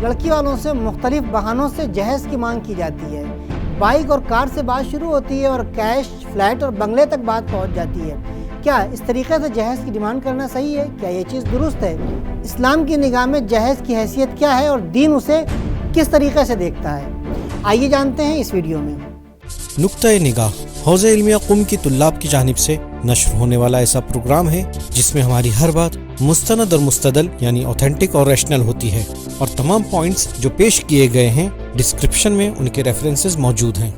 لڑکی والوں سے مختلف بہانوں سے جہیز کی مانگ کی جاتی ہے۔ بائک اور کار سے بات شروع ہوتی ہے اور کیش، فلیٹ اور بنگلے تک بات پہنچ جاتی ہے۔ کیا اس طریقے سے جہیز کی ڈیمانڈ کرنا صحیح ہے؟ کیا یہ چیز درست ہے؟ اسلام کی نگاہ میں جہیز کی حیثیت کیا ہے اور دین اسے کس طریقے سے دیکھتا ہے؟ آئیے جانتے ہیں اس ویڈیو میں۔ نقطۂ نگاہ حوزہ علمیہ قم کی طلاب کی جانب سے نشر ہونے والا ایسا پروگرام ہے جس میں ہماری ہر بات مستند اور مستدل یعنی اوتھینٹک اور ریشنل ہوتی ہے، اور تمام پوائنٹس جو پیش کیے گئے ہیں ڈسکرپشن میں ان کے ریفرنسز موجود ہیں۔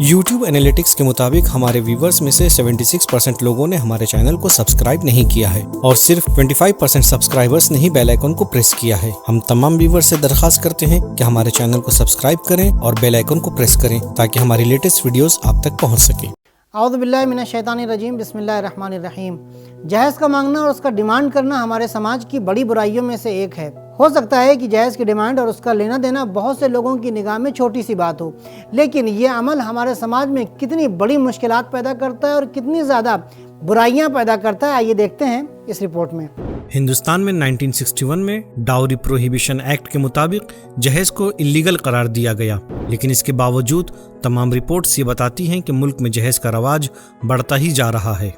یوٹیوب انالیٹکس کے مطابق ہمارے ویورز میں سے 76% لوگوں نے ہمارے چینل کو سبسکرائب نہیں کیا ہے اور صرف 25% سبسکرائبرز نے ہی بیل آئیکن کو پریس کیا ہے۔ ہم تمام ویورز سے درخواست کرتے ہیں کہ ہمارے چینل کو سبسکرائب کریں اور بیل آئیکن کو پریس کریں تاکہ ہماری لیٹسٹ ویڈیوز آپ تک پہنچ سکیں۔ اعوذ باللہ من الشیطان الرجیم، بسم اللہ الرحمن الرحیم۔ جہیز کا مانگنا اور اس کا ڈیمانڈ کرنا ہمارے سماج کی بڑی برائیوں میں سے ایک ہے۔ ہو سکتا ہے کہ جہیز کی ڈیمانڈ اور اس کا لینا دینا بہت سے لوگوں کی نگاہ میں چھوٹی سی بات ہو، لیکن یہ عمل ہمارے سماج میں کتنی بڑی مشکلات پیدا کرتا ہے اور کتنی زیادہ برائیاں پیدا کرتا ہے، آئیے دیکھتے ہیں اس رپورٹ میں۔ ہندوستان میں 1961 میں ڈاوری پروہیبیشن ایکٹ کے مطابق جہیز کو اللیگل قرار دیا گیا، لیکن اس کے باوجود تمام رپورٹس یہ بتاتی ہیں کہ ملک میں جہیز کا رواج بڑھتا ہی جا رہا ہے۔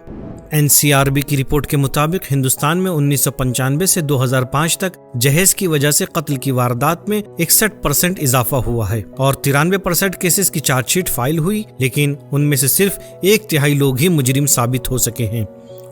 NCRB کی رپورٹ کے مطابق ہندوستان میں 1995 سے 2005 تک جہیز کی وجہ سے قتل کی واردات میں 61% اضافہ ہوا ہے اور 93% کیسز کی چارج شیٹ فائل ہوئی، لیکن ان میں سے صرف 1/3 لوگ ہی مجرم ثابت ہو سکے ہیں۔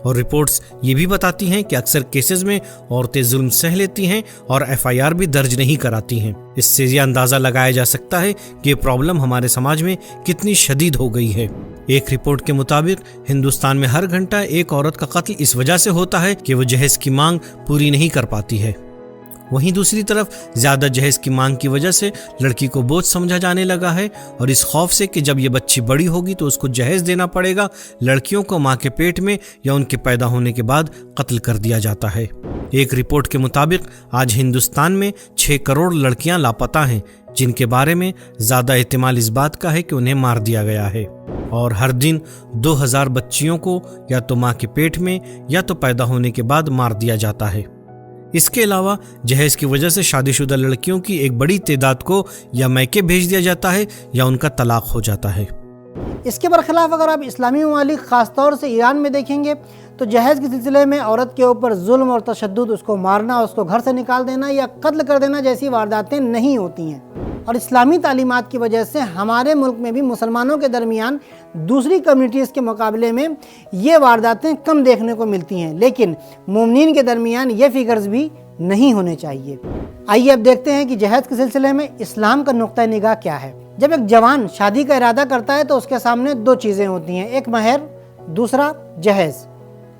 اور رپورٹس یہ بھی بتاتی ہیں کہ اکثر کیسز میں عورتیں ظلم سہ لیتی ہیں اور FIR بھی درج نہیں کراتی ہیں۔ اس سے یہ اندازہ لگایا جا سکتا ہے کہ یہ پرابلم ہمارے سماج میں کتنی شدید ہو گئی ہے۔ ایک رپورٹ کے مطابق ہندوستان میں ہر گھنٹہ ایک عورت کا قتل اس وجہ سے ہوتا ہے کہ وہ جہیز کی مانگ پوری نہیں کر پاتی ہے۔ وہیں دوسری طرف زیادہ جہیز کی مانگ کی وجہ سے لڑکی کو بوجھ سمجھا جانے لگا ہے، اور اس خوف سے کہ جب یہ بچی بڑی ہوگی تو اس کو جہیز دینا پڑے گا، لڑکیوں کو ماں کے پیٹ میں یا ان کے پیدا ہونے کے بعد قتل کر دیا جاتا ہے۔ ایک رپورٹ کے مطابق آج ہندوستان میں 6 کروڑ لڑکیاں لاپتہ ہیں، جن کے بارے میں زیادہ احتمال اس بات کا ہے کہ انہیں مار دیا گیا ہے، اور ہر دن 2000 بچیوں کو یا تو ماں کے پیٹ میں یا تو پیدا ہونے کے بعد مار دیا جاتا ہے۔ اس کے علاوہ جہیز کی وجہ سے شادی شدہ لڑکیوں کی ایک بڑی تعداد کو یا میکے بھیج دیا جاتا ہے یا ان کا طلاق ہو جاتا ہے۔ اس کے برخلاف اگر آپ اسلامی ممالک خاص طور سے ایران میں دیکھیں گے تو جہیز کے سلسلے میں عورت کے اوپر ظلم اور تشدد، اس کو مارنا، اس کو گھر سے نکال دینا یا قتل کر دینا جیسی وارداتیں نہیں ہوتی ہیں، اور اسلامی تعلیمات کی وجہ سے ہمارے ملک میں بھی مسلمانوں کے درمیان دوسری کمیونٹیز کے مقابلے میں یہ وارداتیں کم دیکھنے کو ملتی ہیں، لیکن مومنین کے درمیان یہ فگرز بھی نہیں ہونے چاہیے۔ آئیے اب دیکھتے ہیں کہ جہیز کے سلسلے میں اسلام کا نقطہ نگاہ کیا ہے۔ جب ایک جوان شادی کا ارادہ کرتا ہے تو اس کے سامنے 2 چیزیں ہوتی ہیں، ایک مہر، دوسرا جہیز۔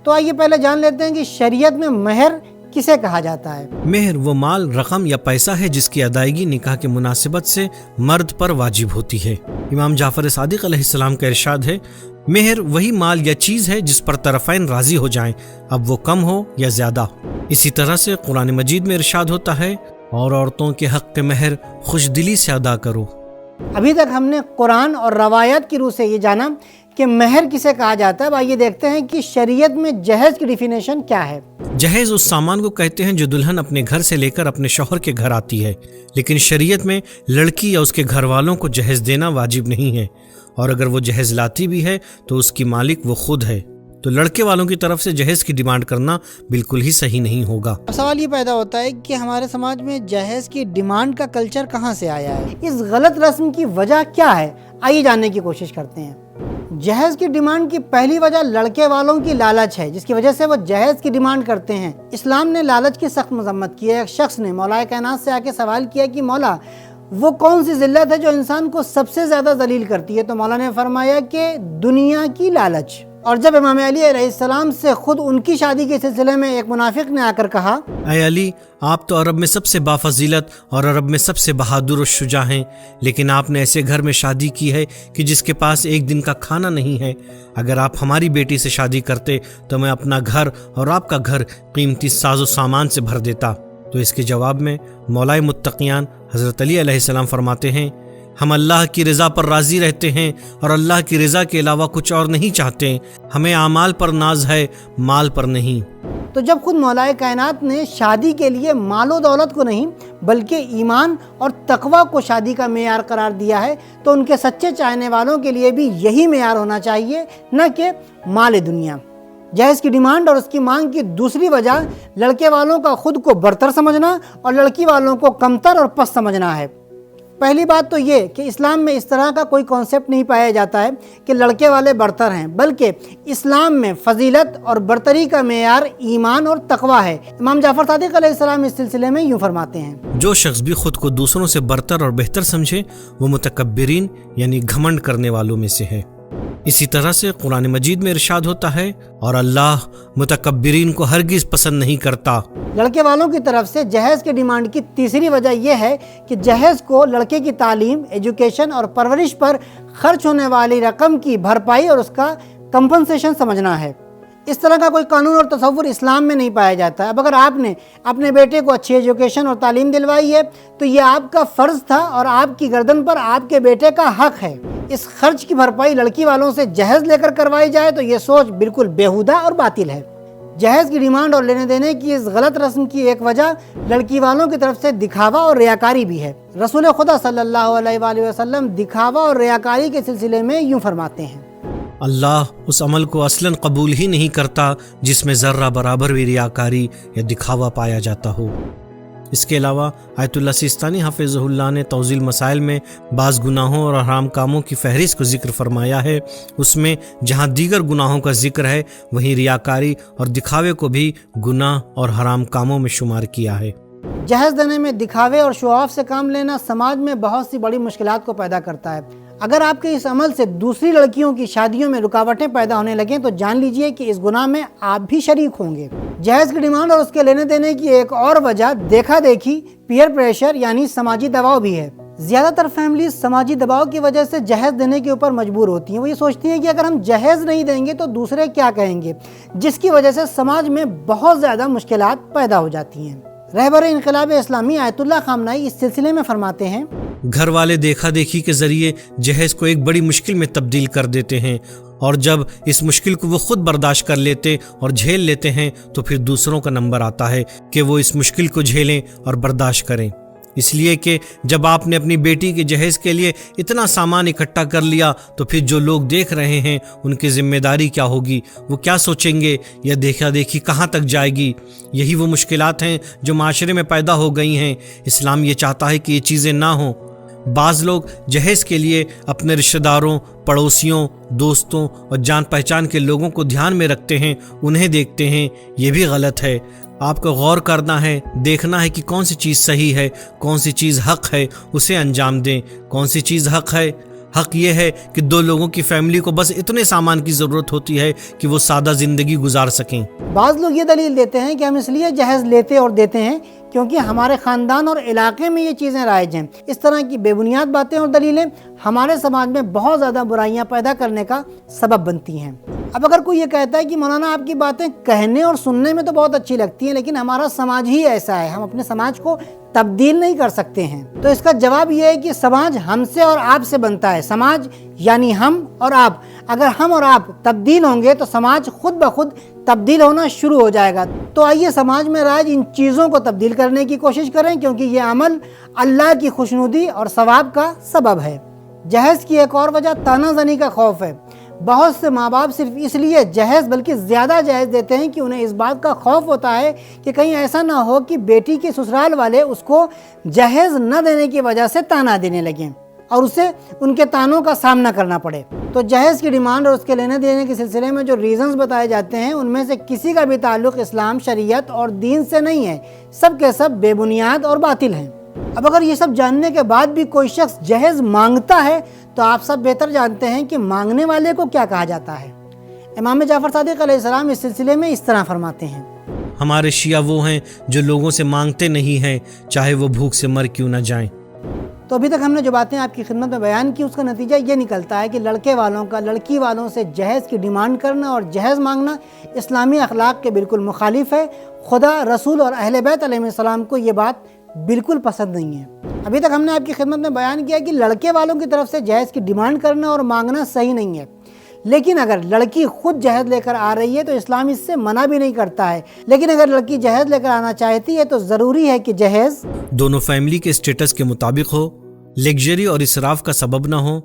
تو آئیے پہلے جان لیتے ہیں کہ شریعت میں مہر کسے کہا جاتا ہے۔ مہر وہ مال، رقم یا پیسہ ہے جس کی ادائیگی نکاح کے مناسبت سے مرد پر واجب ہوتی ہے۔ امام جعفر صادق علیہ السلام کا ارشاد ہے، مہر وہی مال یا چیز ہے جس پر طرفین راضی ہو جائیں، اب وہ کم ہو یا زیادہ۔ اسی طرح سے قرآن مجید میں ارشاد ہوتا ہے، اور عورتوں کے حق کے مہر خوش دلی سے ادا کرو۔ ابھی تک ہم نے قرآن اور روایات کی روح سے یہ جانا کہ مہر کسے کہا جاتا ہے۔ اب آئیے دیکھتے ہیں کہ شریعت میں جہیز کی ڈیفینیشن کیا ہے۔ جہیز اس سامان کو کہتے ہیں جو دلہن اپنے گھر سے لے کر اپنے شوہر کے گھر آتی ہے، لیکن شریعت میں لڑکی یا اس کے گھر والوں کو جہیز دینا واجب نہیں ہے، اور اگر وہ جہیز لاتی بھی ہے تو اس کی مالک وہ خود ہے، تو لڑکے والوں کی طرف سے جہیز کی ڈیمانڈ کرنا بالکل ہی صحیح نہیں ہوگا۔ سوال یہ پیدا ہوتا ہے کہ ہمارے سماج میں جہیز کی ڈیمانڈ کا کلچر کہاں سے آیا ہے، اس غلط رسم کی وجہ کیا ہے، آئیے جاننے کی کوشش کرتے ہیں۔ جہیز کی ڈیمانڈ کی پہلی وجہ لڑکے والوں کی لالچ ہے، جس کی وجہ سے وہ جہیز کی ڈیمانڈ کرتے ہیں۔ اسلام نے لالچ کی سخت مذمت کی ہے۔ ایک شخص نے مولا کائنات سے آ کے سوال کیا کہ مولا وہ کون سی ذلت ہے جو انسان کو سب سے زیادہ ذلیل کرتی ہے؟ تو مولا نے فرمایا کہ دنیا کی لالچ۔ اور جب امام علی علیہ السلام سے خود ان کی شادی کے سلسلے میں ایک منافق نے آ کر کہا، اے علی، آپ تو عرب میں سب سے بافضیلت اور عرب میں سب سے بہادر و شجاع ہیں، لیکن آپ نے ایسے گھر میں شادی کی ہے کہ جس کے پاس ایک دن کا کھانا نہیں ہے۔ اگر آپ ہماری بیٹی سے شادی کرتے تو میں اپنا گھر اور آپ کا گھر قیمتی ساز و سامان سے بھر دیتا۔ تو اس کے جواب میں مولائے متقیان حضرت علی علیہ السلام فرماتے ہیں، ہم اللہ کی رضا پر راضی رہتے ہیں اور اللہ کی رضا کے علاوہ کچھ اور نہیں چاہتے، ہمیں اعمال پر ناز ہے، مال پر نہیں۔ تو جب خود مولا کائنات نے شادی کے لیے مال و دولت کو نہیں بلکہ ایمان اور تقوی کو شادی کا معیار قرار دیا ہے، تو ان کے سچے چاہنے والوں کے لیے بھی یہی معیار ہونا چاہیے، نہ کہ مال دنیا۔ جہیز کی ڈیمانڈ اور اس کی مانگ کی دوسری وجہ لڑکے والوں کا خود کو برتر سمجھنا اور لڑکی والوں کو کمتر اور پست سمجھنا ہے۔ پہلی بات تو یہ کہ اسلام میں اس طرح کا کوئی کانسیپٹ نہیں پایا جاتا ہے کہ لڑکے والے برتر ہیں، بلکہ اسلام میں فضیلت اور برتری کا معیار ایمان اور تقوی ہے۔ امام جعفر صادق علیہ السلام اس سلسلے میں یوں فرماتے ہیں: جو شخص بھی خود کو دوسروں سے برتر اور بہتر سمجھے وہ متکبرین یعنی گھمنڈ کرنے والوں میں سے ہے۔ اسی طرح سے قرآن مجید میں ارشاد ہوتا ہے، اور اللہ متکبرین کو ہرگز پسند نہیں کرتا۔ لڑکے والوں کی طرف سے جہیز کی ڈیمانڈ کی تیسری وجہ یہ ہے کہ جہیز کو لڑکے کی تعلیم، ایجوکیشن اور پرورش پر خرچ ہونے والی رقم کی بھرپائی اور اس کا کمپنسیشن سمجھنا ہے۔ اس طرح کا کوئی قانون اور تصور اسلام میں نہیں پایا جاتا ہے۔ اب اگر آپ نے اپنے بیٹے کو اچھی ایجوکیشن اور تعلیم دلوائی ہے تو یہ آپ کا فرض تھا اور آپ کی گردن پر آپ کے بیٹے کا حق ہے۔ اس خرچ کی بھرپائی لڑکی والوں سے جہیز لے کر کروائی جائے تو یہ سوچ بالکل بیہودہ اور باطل ہے۔ جہیز کی ڈیمانڈ اور لینے دینے کی اس غلط رسم کی ایک وجہ لڑکی والوں کی طرف سے دکھاوا اور ریاکاری بھی ہے۔ رسول خدا صلی اللہ علیہ وآلہ وسلم دکھاوا اور ریاکاری کے سلسلے میں یوں فرماتے ہیں: اللہ اس عمل کو اصلاً قبول ہی نہیں کرتا جس میں ذرہ برابر بھی ریاکاری یا دکھاوا پایا جاتا ہو۔ اس کے علاوہ آیت اللہ سیستانی حفظہ اللہ نے توضیح مسائل میں بعض گناہوں اور حرام کاموں کی فہرست کو ذکر فرمایا ہے۔ اس میں جہاں دیگر گناہوں کا ذکر ہے وہیں ریاکاری اور دکھاوے کو بھی گناہ اور حرام کاموں میں شمار کیا ہے۔ جہیز دینے میں دکھاوے اور شو آف سے کام لینا سماج میں بہت سی بڑی مشکلات کو پیدا کرتا ہے۔ اگر آپ کے اس عمل سے دوسری لڑکیوں کی شادیوں میں رکاوٹیں پیدا ہونے لگیں تو جان لیجئے کہ اس گناہ میں آپ بھی شریک ہوں گے۔ جہیز کی ڈیمانڈ اور اس کے لینے دینے کی ایک اور وجہ دیکھا دیکھی، پیئر پریشر یعنی سماجی دباؤ بھی ہے۔ زیادہ تر فیملیز سماجی دباؤ کی وجہ سے جہیز دینے کے اوپر مجبور ہوتی ہیں۔ وہ یہ سوچتی ہیں کہ اگر ہم جہیز نہیں دیں گے تو دوسرے کیا کہیں گے، جس کی وجہ سے سماج میں بہت زیادہ مشکلات پیدا ہو جاتی ہیں۔ رہبر انقلاب اسلامی آیت اللہ خامنہئی اس سلسلے میں فرماتے ہیں: گھر والے دیکھا دیکھی کے ذریعے جہیز کو ایک بڑی مشکل میں تبدیل کر دیتے ہیں، اور جب اس مشکل کو وہ خود برداشت کر لیتے اور جھیل لیتے ہیں تو پھر دوسروں کا نمبر آتا ہے کہ وہ اس مشکل کو جھیلیں اور برداشت کریں۔ اس لیے کہ جب آپ نے اپنی بیٹی کے جہیز کے لیے اتنا سامان اکٹھا کر لیا تو پھر جو لوگ دیکھ رہے ہیں ان کی ذمہ داری کیا ہوگی، وہ کیا سوچیں گے، یا دیکھا دیکھی کہاں تک جائے گی۔ یہی وہ مشکلات ہیں جو معاشرے میں پیدا ہو گئی ہیں۔ اسلام یہ چاہتا ہے کہ یہ چیزیں نہ ہوں۔ بعض لوگ جہیز کے لیے اپنے رشتہ داروں، پڑوسیوں، دوستوں اور جان پہچان کے لوگوں کو دھیان میں رکھتے ہیں، انہیں دیکھتے ہیں۔ یہ بھی غلط ہے۔ آپ کو غور کرنا ہے، دیکھنا ہے کہ کون سی چیز صحیح ہے، کون سی چیز حق ہے، اسے انجام دیں۔ کون سی چیز حق ہے؟ حق یہ ہے کہ دو لوگوں کی فیملی کو بس اتنے سامان کی ضرورت ہوتی ہے کہ وہ سادہ زندگی گزار سکیں۔ بعض لوگ یہ دلیل دیتے ہیں کہ ہم اس لیے جہیز لیتے اور دیتے ہیں کیونکہ ہمارے خاندان اور علاقے میں یہ چیزیں رائج ہیں۔ اس طرح کی بے بنیاد باتیں اور دلیلیں ہمارے سماج میں بہت زیادہ برائیاں پیدا کرنے کا سبب بنتی ہیں۔ اب اگر کوئی یہ کہتا ہے کہ مولانا آپ کی باتیں کہنے اور سننے میں تو بہت اچھی لگتی ہیں لیکن ہمارا سماج ہی ایسا ہے، ہم اپنے سماج کو تبدیل نہیں کر سکتے ہیں، تو اس کا جواب یہ ہے کہ سماج ہم سے اور آپ سے بنتا ہے۔ سماج یعنی ہم اور آپ۔ اگر ہم اور آپ تبدیل ہوں گے تو سماج خود بخود تبدیل ہونا شروع ہو جائے گا۔ تو آئیے سماج میں رائج ان چیزوں کو تبدیل کرنے کی کوشش کریں، کیونکہ یہ عمل اللہ کی خوشنودی اور ثواب کا سبب ہے۔ جہیز کی ایک اور وجہ تانا زنی کا خوف ہے۔ بہت سے ماں باپ صرف اس لیے جہیز بلکہ زیادہ جہیز دیتے ہیں کہ انہیں اس بات کا خوف ہوتا ہے کہ کہیں ایسا نہ ہو کہ بیٹی کے سسرال والے اس کو جہیز نہ دینے کی وجہ سے تانا دینے لگیں اور اسے ان کے تانوں کا سامنا کرنا پڑے۔ تو جہیز کی ڈیمانڈ اور اس کے لینے دینے کے سلسلے میں جو ریزنز بتائے جاتے ہیں ان میں سے کسی کا بھی تعلق اسلام، شریعت اور دین سے نہیں ہے۔ سب کے سب بے بنیاد اور باطل ہیں۔ اب اگر یہ سب جاننے کے بعد بھی کوئی شخص جہیز مانگتا ہے تو آپ سب بہتر جانتے ہیں کہ مانگنے والے کو کیا کہا جاتا ہے۔ امام جعفر صادق علیہ السلام اس سلسلے میں اس طرح فرماتے ہیں: ہمارے شیعہ وہ ہیں جو لوگوں سے مانگتے نہیں ہیں، چاہے وہ بھوک سے مر کیوں نہ جائیں۔ تو ابھی تک ہم نے جو باتیں آپ کی خدمت میں بیان کی اس کا نتیجہ یہ نکلتا ہے کہ لڑکے والوں کا لڑکی والوں سے جہیز کی ڈیمانڈ کرنا اور جہیز مانگنا اسلامی اخلاق کے بالکل مخالف ہے۔ خدا، رسول اور اہل بیت علیہ السلام کو یہ بات بالکل پسند نہیں ہے۔ ابھی تک ہم نے آپ کی خدمت میں بیان کیا کہ لڑکے والوں کی طرف سے جہیز کی ڈیمانڈ کرنا اور مانگنا صحیح نہیں ہے، لیکن اگر لڑکی خود جہیز لے کر آ رہی ہے تو اسلام اس سے منع بھی نہیں کرتا ہے، لیکن اگر لڑکی جہیز لے کر آنا چاہتی ہے تو ضروری ہے کہ جہیز دونوں فیملی کے اسٹیٹس کے مطابق ہو، لگژری اور اسراف کا سبب نہ ہو،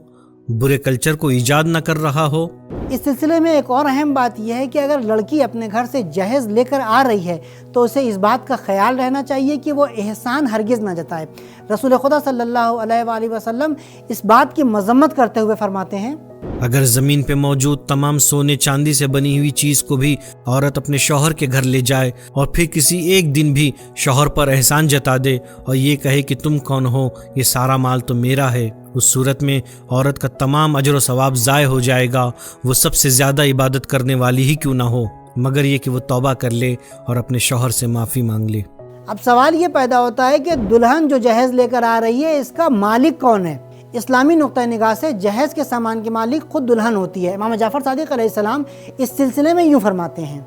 برے کلچر کو ایجاد نہ کر رہا ہو۔ اس سلسلے میں ایک اور اہم بات یہ ہے کہ اگر لڑکی اپنے گھر سے جہیز لے کر آ رہی ہے تو اسے اس بات کا خیال رہنا چاہیے کہ وہ احسان ہرگز نہ جتائے۔ رسول خدا صلی اللہ علیہ وآلہ وسلم اس بات کی مذمت کرتے ہوئے فرماتے ہیں، اگر زمین پہ موجود تمام سونے چاندی سے بنی ہوئی چیز کو بھی عورت اپنے شوہر کے گھر لے جائے اور پھر کسی ایک دن بھی شوہر پر احسان جتا دے اور یہ کہے کہ تم کون ہو، یہ سارا مال تو میرا ہے، اس صورت میں عورت کا تمام اجر و ثواب ضائع ہو جائے گا، وہ سب سے زیادہ عبادت کرنے والی ہی کیوں نہ ہو، مگر یہ کہ وہ توبہ کر لے اور اپنے شوہر سے معافی مانگ لے۔ اب سوال یہ پیدا ہوتا ہے کہ دلہن جو جہیز لے کر آ رہی ہے اس کا مالک کون ہے؟ اسلامی نقطہ نگاہ سے جہیز کے سامان کی مالک خود دلہن ہوتی ہے۔ امام جعفر صادق علیہ السلام اس سلسلے میں یوں فرماتے ہیں،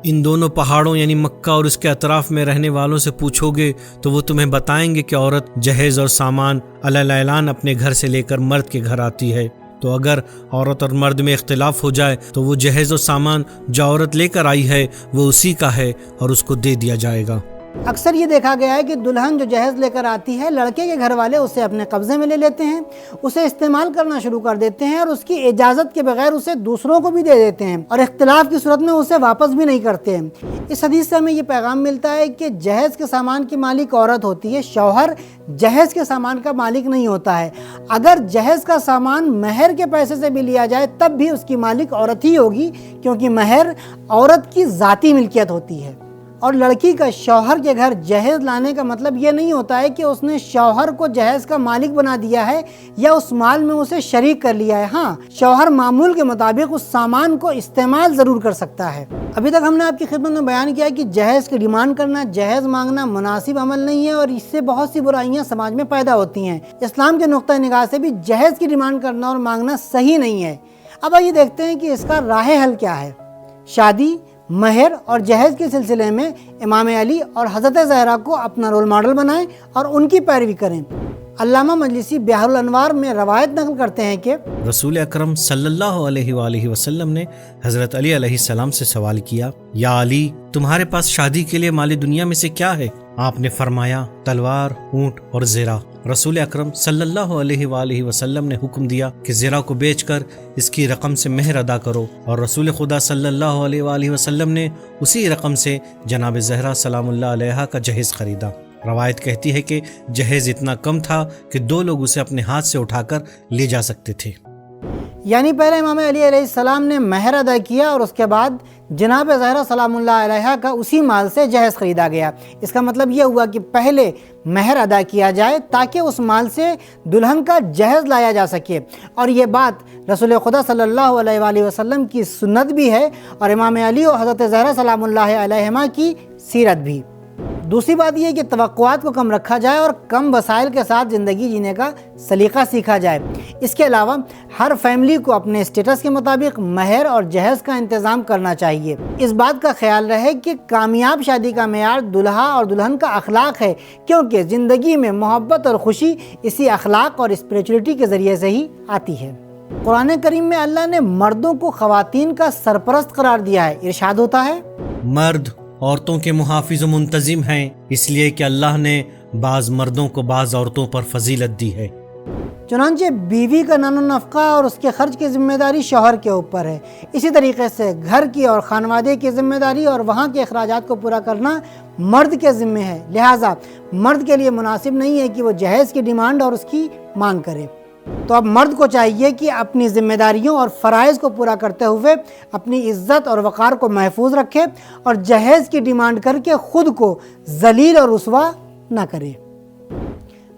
ان دونوں پہاڑوں یعنی مکہ اور اس کے اطراف میں رہنے والوں سے پوچھو گے تو وہ تمہیں بتائیں گے کہ عورت جہیز اور سامان علی اعلان اپنے گھر سے لے کر مرد کے گھر آتی ہے، تو اگر عورت اور مرد میں اختلاف ہو جائے تو وہ جہیز و سامان جو عورت لے کر آئی ہے وہ اسی کا ہے اور اس کو دے دیا جائے گا۔ اکثر یہ دیکھا گیا ہے کہ دلہن جو جہیز لے کر آتی ہے لڑکے کے گھر والے اسے اپنے قبضے میں لے لیتے ہیں، اسے استعمال کرنا شروع کر دیتے ہیں اور اس کی اجازت کے بغیر اسے دوسروں کو بھی دے دیتے ہیں اور اختلاف کی صورت میں اسے واپس بھی نہیں کرتے ہیں۔ اس حدیث سے ہمیں یہ پیغام ملتا ہے کہ جہیز کے سامان کی مالک عورت ہوتی ہے، شوہر جہیز کے سامان کا مالک نہیں ہوتا ہے۔ اگر جہیز کا سامان مہر کے پیسے سے بھی لیا جائے تب بھی اس کی مالک عورت ہی ہوگی، کیونکہ مہر عورت کی ذاتی ملکیت ہوتی ہے۔ اور لڑکی کا شوہر کے گھر جہیز لانے کا مطلب یہ نہیں ہوتا ہے کہ اس نے شوہر کو جہیز کا مالک بنا دیا ہے یا اس مال میں اسے شریک کر لیا ہے۔ ہاں، شوہر معمول کے مطابق اس سامان کو استعمال ضرور کر سکتا ہے۔ ابھی تک ہم نے آپ کی خدمت میں بیان کیا کہ جہیز کی ڈیمانڈ کرنا، جہیز مانگنا مناسب عمل نہیں ہے اور اس سے بہت سی برائیاں سماج میں پیدا ہوتی ہیں۔ اسلام کے نقطہ نگاہ سے بھی جہیز کی ڈیمانڈ کرنا اور مانگنا صحیح نہیں ہے۔ اب آئیے دیکھتے ہیں کہ اس کا راہ حل کیا ہے۔ شادی، مہر اور جہیز کے سلسلے میں امام علی اور حضرت زہرا کو اپنا رول ماڈل بنائیں اور ان کی پیروی کریں۔ علامہ مجلسی بحر الانوار میں روایت نقل کرتے ہیں کہ رسول اکرم صلی اللہ علیہ وآلہ وسلم نے حضرت علی علیہ السلام سے سوال کیا، یا علی، تمہارے پاس شادی کے لیے مال دنیا میں سے کیا ہے؟ آپ نے فرمایا، تلوار، اونٹ اور زیرہ۔ رسول اکرم صلی اللہ علیہ وآلہ وسلم نے حکم دیا کہ زیرہ کو بیچ کر اس کی رقم سے مہر ادا کرو، اور رسول خدا صلی اللہ علیہ وآلہ وسلم نے اسی رقم سے جناب زہرا سلام اللہ علیہا کا جہیز خریدا۔ روایت کہتی ہے کہ جہیز اتنا کم تھا کہ 2 لوگ اسے اپنے ہاتھ سے اٹھا کر لے جا سکتے تھے۔ یعنی پہلے امام علی علیہ السلام نے مہر ادا کیا اور اس کے بعد جناب زہرا سلام اللہ علیہا کا اسی مال سے جہیز خریدا گیا۔ اس کا مطلب یہ ہوا کہ پہلے مہر ادا کیا جائے تاکہ اس مال سے دلہن کا جہیز لایا جا سکے، اور یہ بات رسول خدا صلی اللہ علیہ وآلہ وسلم کی سنت بھی ہے اور امام علی اور حضرت زہرا سلام اللہ علیہما کی سیرت بھی۔ دوسری بات یہ کہ توقعات کو کم رکھا جائے اور کم وسائل کے ساتھ زندگی جینے کا سلیقہ سیکھا جائے۔ اس کے علاوہ ہر فیملی کو اپنے اسٹیٹس کے مطابق مہر اور جہیز کا انتظام کرنا چاہیے۔ اس بات کا خیال رہے کہ کامیاب شادی کا معیار دلہا اور دلہن کا اخلاق ہے، کیونکہ زندگی میں محبت اور خوشی اسی اخلاق اور اسپریچولیٹی کے ذریعے سے ہی آتی ہے۔ قرآن کریم میں اللہ نے مردوں کو خواتین کا سرپرست قرار دیا ہے۔ ارشاد ہوتا ہے، مرد عورتوں کے محافظ و منتظم ہیں، اس لیے کہ اللہ نے بعض مردوں کو بعض عورتوں پر فضیلت دی ہے۔ چنانچہ بیوی کا نان و نفقہ اور اس کے خرچ کی ذمہ داری شوہر کے اوپر ہے۔ اسی طریقے سے گھر کی اور خانوادے کی ذمہ داری اور وہاں کے اخراجات کو پورا کرنا مرد کے ذمہ ہے۔ لہٰذا مرد کے لیے مناسب نہیں ہے کہ وہ جہیز کی ڈیمانڈ اور اس کی مانگ کرے۔ تو اب مرد کو چاہیے کہ اپنی ذمہ داریوں اور فرائض کو پورا کرتے ہوئے اپنی عزت اور وقار کو محفوظ رکھے اور جہیز کی ڈیمانڈ کر کے خود کو ذلیل اور رسوا نہ کرے۔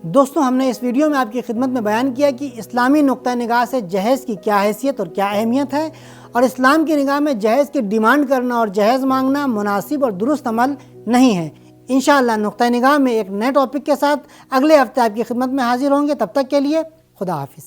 دوستوں، ہم نے اس ویڈیو میں آپ کی خدمت میں بیان کیا کہ اسلامی نقطہ نگاہ سے جہیز کی کیا حیثیت اور کیا اہمیت ہے، اور اسلام کی نگاہ میں جہیز کی ڈیمانڈ کرنا اور جہیز مانگنا مناسب اور درست عمل نہیں ہے۔ انشاءاللہ نقطہ نگاہ میں ایک نئے ٹاپک کے ساتھ اگلے ہفتے آپ کی خدمت میں حاضر ہوں گے۔ تب تک کے لیے خدا حافظ۔